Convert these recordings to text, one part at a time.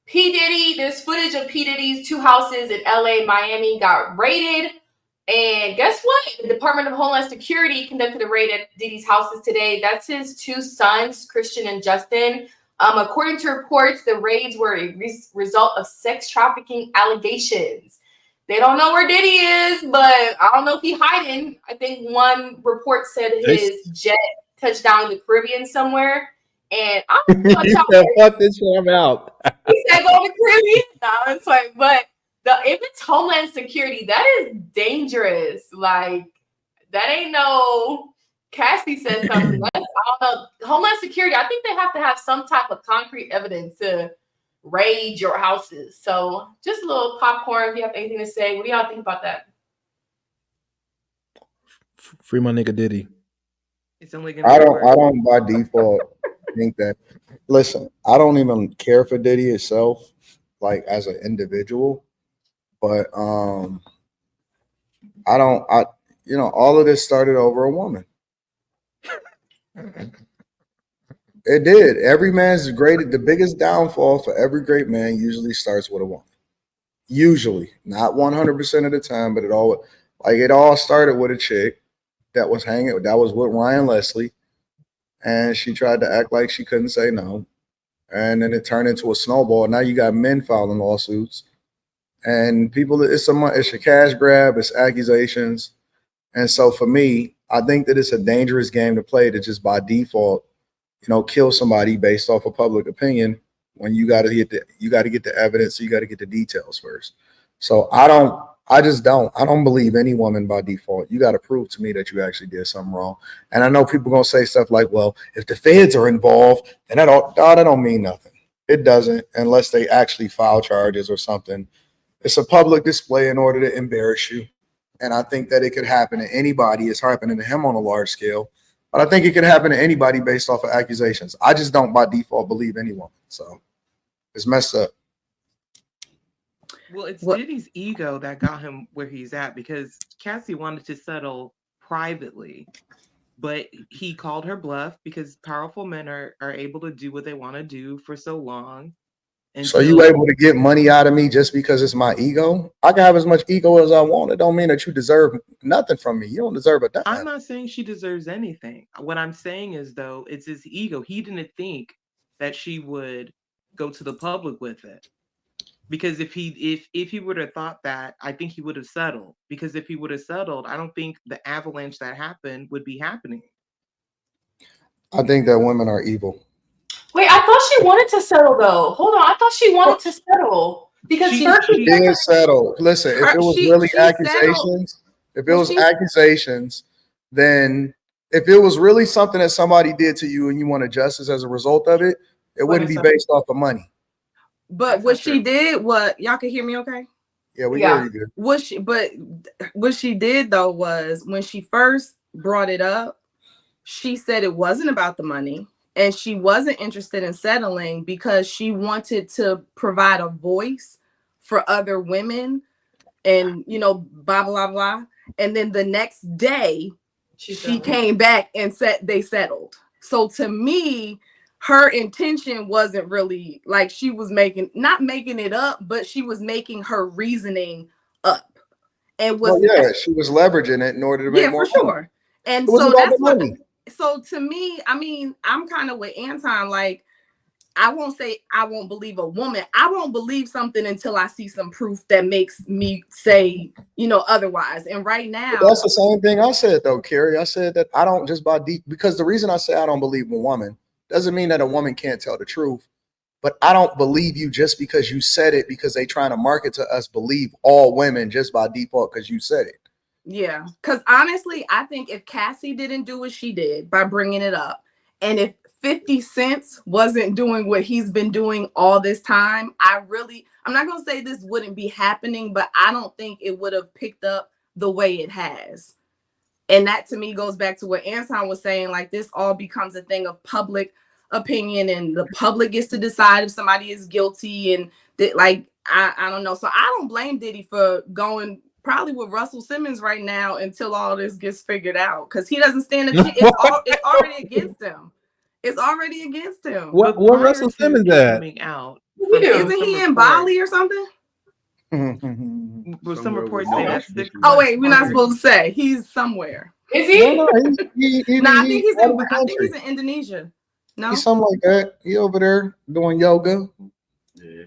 P. Diddy, there's footage of P. Diddy's 2 houses in LA, Miami got raided. And guess what? The Department of Homeland Security conducted a raid at Diddy's houses today. That's his 2 sons, Christian and Justin. According to reports, the raids were a result of sex trafficking allegations. They don't know where Diddy is, but I don't know if he's hiding. I think one report said his jet touched down in the Caribbean somewhere. And I'm you said, fuck this shit, I'm out. He said go to the Caribbean. No, it's like, but if it's Homeland Security, that is dangerous. Like, that ain't no Cassie said something. I don't know. Homeland Security, I think they have to have some type of concrete evidence to raid your houses. So just a little popcorn if you have anything to say. What do y'all think about that? Free my nigga Diddy. It's only gonna I don't by default think that. Listen, I don't even care for Diddy itself, like as an individual. But all of this started over a woman. It did. Every man's the biggest downfall for every great man usually starts with a woman. Usually, not 100% of the time, but it all started with a chick that was with Ryan Leslie, and she tried to act like she couldn't say no, and then it turned into a snowball. Now you got men filing lawsuits. And people, it's a cash grab, it's accusations. And so for me, I think that it's a dangerous game to play to just by default, kill somebody based off of public opinion when you got to get the evidence, so you got to get the details first. So I don't believe any woman by default. You got to prove to me that you actually did something wrong. And I know people going to say stuff like, well, if the feds are involved, then that don't mean nothing. It doesn't, unless they actually file charges or something. It's a public display in order to embarrass you. And I think that it could happen to anybody. It's happening to him on a large scale. But I think it could happen to anybody based off of accusations. I just don't by default believe anyone. So it's messed up. Well, it's Diddy's ego that got him where he's at, because Cassie wanted to settle privately. But he called her bluff because powerful men are able to do what they want to do for so long. So you able to get money out of me just because it's my ego? I can have as much ego as I want. It don't mean that you deserve nothing from me. You don't deserve a dime. I'm not saying she deserves anything. What I'm saying is, though, it's his ego. He didn't think that she would go to the public with it. Because if he would have thought that, I think he would have settled. Because if he would have settled, I don't think the avalanche that happened would be happening. I think that women are evil. Wait, I thought she wanted to settle though. Hold on, I thought she wanted to settle because she did settle. Listen, if it was really accusations, then if it was really something that somebody did to you and you wanted justice as a result of it, it wouldn't be based off of money. But what she did, y'all can hear me okay? Yeah, we hear you good. What she did though was when she first brought it up, she said it wasn't about the money. And she wasn't interested in settling because she wanted to provide a voice for other women and, blah, blah, blah. And then the next day, she came back and said they settled. So to me, her intention wasn't really like she was not making it up, but she was making her reasoning up. And she was leveraging it in order to make more money. Yeah, for sure. And so that's what. So to me, I mean, I'm kind of with Anton. Like, I won't say I won't believe a woman. I won't believe something until I see some proof that makes me say, otherwise. And right now, but that's the same thing I said, though, Carrie. I said that I don't just because the reason I say I don't believe a woman doesn't mean that a woman can't tell the truth. But I don't believe you just because you said it, because they trying to market to us believe all women just by default because you said it. Yeah, because honestly, I think if Cassie didn't do what she did by bringing it up, and if 50 Cent wasn't doing what he's been doing all this time, I'm not going to say this wouldn't be happening, but I don't think it would have picked up the way it has. And that to me goes back to what Anton was saying, like this all becomes a thing of public opinion and the public gets to decide if somebody is guilty. And I don't know. So I don't blame Diddy for going probably with Russell Simmons right now until all this gets figured out, because he doesn't stand a chance. It's already against him. It's already against him. What Russell Simmons at? Coming out, we do? Isn't he in Bali or something? Well, some Somewhere reports with say no that's extradition. 6 Oh wait, we're not months. supposed to say. He's somewhere. Is he? No, he No, I think he's out in. of the I think country. he's in Indonesia. No, He's something like that. He over there doing yoga, Yeah.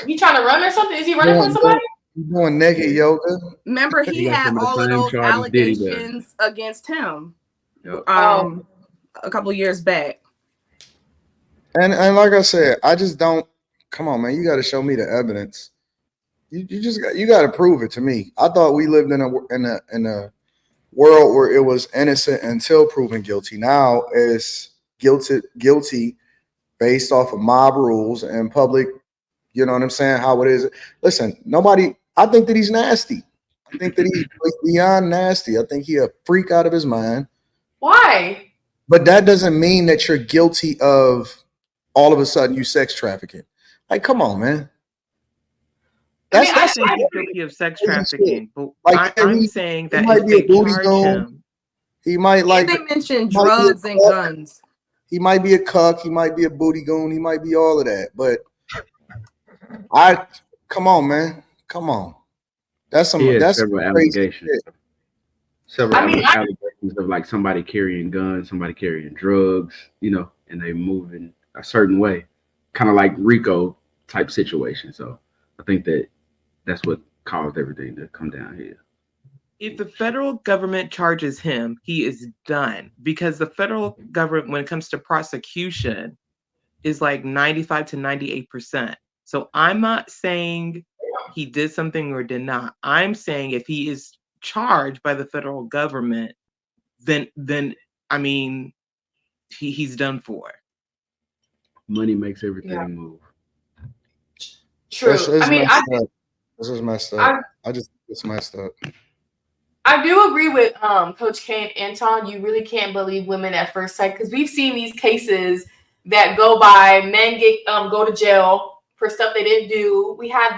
He trying to run or something? Is he running from somebody? doing naked yoga. remember He he got had some of the all of same those charges Diddy does. allegations against him. Yep. A couple years back. And like I said, I just don't. Come on, man. You got to show me the evidence. You got to prove it to me. I thought we lived in a world where it was innocent until proven guilty. Now it's guilty based off of mob rules and public. You know what I'm saying? How it is. Listen, nobody. I think that he's nasty. I think that he's beyond nasty. I think he a freak out of his mind. Why? But that doesn't mean that you're guilty of all of a sudden you sex trafficking. Like, come on, man. I mean, I think he's guilty of sex trafficking, but Like, I'm saying that might if be a they booty charge zone. him, He might like. And they mentioned might be a drugs and cuck. guns. He might be a cuck. He might be a booty goon. He might be all of that. But come on, man. Come on. That's some. He has That's several some crazy allegations. shit. Several I mean, allegations of like somebody carrying guns, somebody carrying drugs, and they moving a certain way, kind of like Rico type situation. So I think that's what caused everything to come down here. if the federal government charges him, he is done, because the federal government, when it comes to prosecution, is like 95 to 98%. So I'm not saying he did something or did not. I'm saying if he is charged by the federal government, then I mean, he's done for. Money makes everything Yeah. move. True. It's I mean, messed up. This is messed up. It's messed up. I do agree with Coach K and Anton. You really can't believe women at first sight, because we've seen these cases that go by. Men go to jail for stuff they didn't do. We had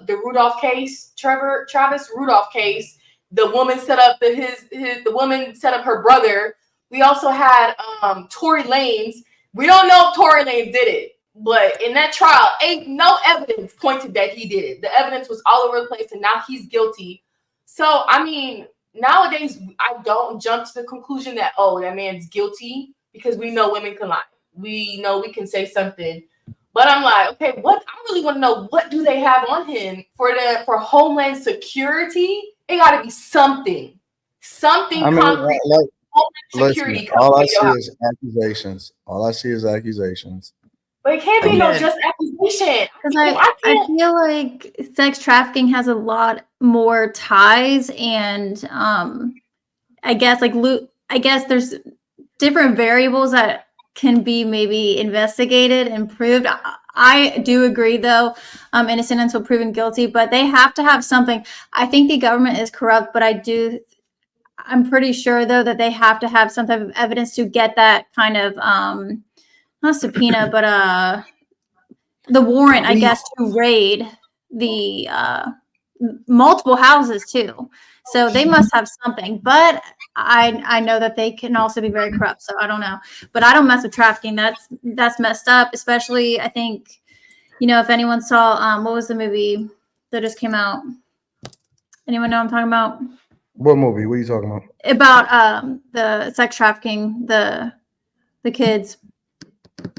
the Rudolph case, Travis Rudolph case. The woman set up the woman set up her brother. We also had Tory Lanez. We don't know if Tory Lanez did it, but in that trial, ain't no evidence pointed that he did it. The evidence was all over the place, and now he's guilty. So, I mean, nowadays, I don't jump to the conclusion that, that man's guilty, because we know women can lie. We know we can say something. But I'm like, okay, I really want to know, what do they have on him for Homeland Security? It got to be something. Something concrete. Listen, Security. all I see is accusations. All I see is accusations. But it can't be no Again, just accusation. Because I feel like sex trafficking has a lot more ties, and I guess there's different variables that can be maybe investigated and proved. I do agree, though, innocent until proven guilty, but they have to have something. I think the government is corrupt, but I'm pretty sure, though, that they have to have some type of evidence to get that kind of not subpoena, but the warrant, I guess, to raid the multiple houses too. So they must have something. But I know that they can also be very corrupt. So I don't know. But I don't mess with trafficking. That's messed up. Especially, I think, if anyone saw what was the movie that just came out? Anyone know what I'm talking about? What movie? What are you talking about? About the sex trafficking, the kids.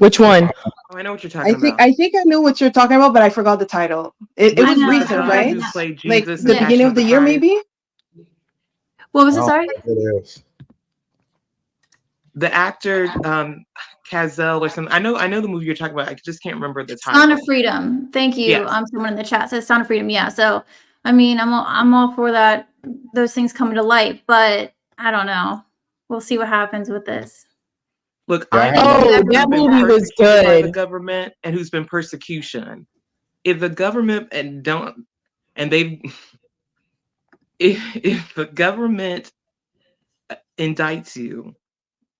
Which one? Oh, I know what you're talking about. I think I know what you're talking about, but I forgot the title. It I was know. recent, right? Who played Like Jesus the in beginning Passion of the the year, Christ. maybe? What was it? Sorry? It is. The actor Cazell or something. I know the movie you're talking about. I just can't remember the title. Sound of Freedom. Thank you. Yes. Someone in the chat says Sound of Freedom. Yeah. So, I mean, I'm all for that. Those things coming to light, but I don't know. We'll see what happens with this. Look, Yeah, I I know know. Oh, who's that been movie was persecuted by the good. government and who's been persecution. If the government if the government indicts you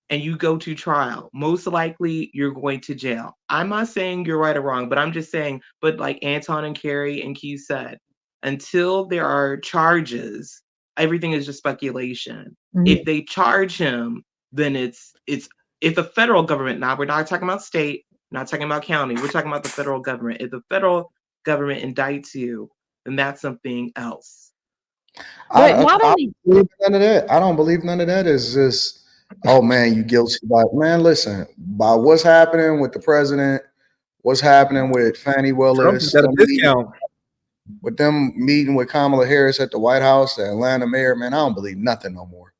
and you go to trial, most likely you're going to jail. I'm not saying you're right or wrong, but I'm just saying, but like Anton and Carrie and Q said, until there are charges, everything is just speculation. If they charge him, then it's if the federal government, now we're not talking about state, Not talking about county. We're talking about the federal government. If the federal government indicts you, then that's something else. But not only I don't believe none of that. I don't believe none of that is just, oh man, you guilty. But man, listen, by what's happening with the president, what's happening with Fannie Trump Willis, got a discount. with them meeting with Kamala Harris at the White House, the Atlanta mayor, man, I don't believe nothing no more.